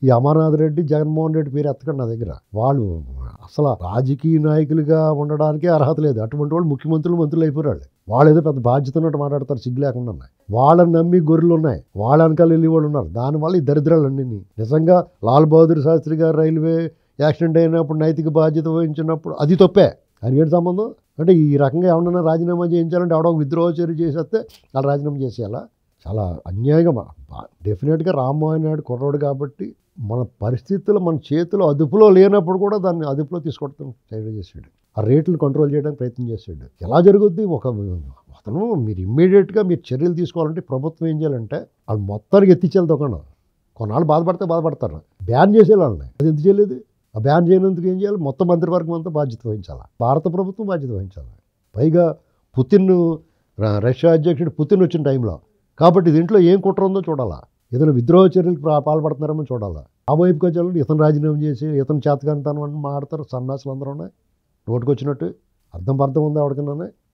ఈ అమర్నాథ్ రెడ్డి, జగన్మోహన్ రెడ్డి పేరు ఎత్తకండి నా దగ్గర. వాళ్ళు అసలు రాజకీయ నాయకులుగా ఉండడానికే అర్హత లేదు. అటువంటి వాళ్ళు ముఖ్యమంత్రులు, మంత్రులు అయిపోయారు. వాళ్ళు ఏదో పెద్ద బాధ్యత ఉన్నట్టు మాట్లాడతారు, సిగ్గు లేకుండా. వాళ్ళని నమ్మి గొర్రెలు ఉన్నాయి, వాళ్ళ వెనకాల వెళ్ళి వాళ్ళు ఉన్నారు. దానివల్ల ఈ దరిద్రాలన్నీ. నిజంగా లాల్ బహదూర్ శాస్త్రి గారు రైల్వే యాక్సిడెంట్ అయినప్పుడు నైతిక బాధ్యత వహించినప్పుడు అది తప్పే. అది ఏంటి సంబంధం? అంటే ఈ రకంగా ఎవరన్నా రాజీనామా చేయించాలంటే ఎవడో విద్రోహ చర్య చేసేస్తే వాళ్ళు రాజీనామా చేసేయాలా? చాలా అన్యాయంగా. డెఫినెట్గా రామ్మోహన్ నాయుడు కుర్రోడు కాబట్టి మన పరిస్థితులు మన చేతిలో అదుపులో లేనప్పుడు కూడా దాన్ని అదుపులో తీసుకోవడం ట్రై చేసాడు. ఆ రేట్లు కంట్రోల్ చేయడానికి ప్రయత్నం చేసాడు. ఎలా జరుగుద్ది? అతను మీరు ఇమ్మీడియట్గా మీరు చర్యలు తీసుకోవాలంటే ప్రభుత్వం ఏం చేయాలంటే వాళ్ళు మొత్తానికి ఎత్తిచ్చేయాలి దుకాణం. కొన్నాళ్ళు బాధపడతారు, బ్యాన్ చేసేయాలి వాళ్ళని. అది ఎందుకు చేయలేదు? ఆ బ్యాన్ చేయనందుకు ఏం చేయాలి? మొత్తం మంత్రివర్గం అంతా బాధ్యత వహించాలి, భారత ప్రభుత్వం బాధ్యత వహించాలి. పైగా పుతిన్, రష్యా అధ్యక్షుడు పుతిన్ వచ్చిన టైంలో కాబట్టి దీంట్లో ఏం కుట్ర ఉందో చూడాలా. ఏదైనా విద్రోహ చర్యలకు పాల్పడుతున్నారేమో చూడాలా. ఆ వైపుగా చూడండి, ఇతను రాజీనామా చేసి ఇతను చేతకాంతాను అని మాట్లాడతారు సన్నాసులు అందరూ. నోటుకొచ్చినట్టు అర్థం ఉందా ఎవరికన్నా?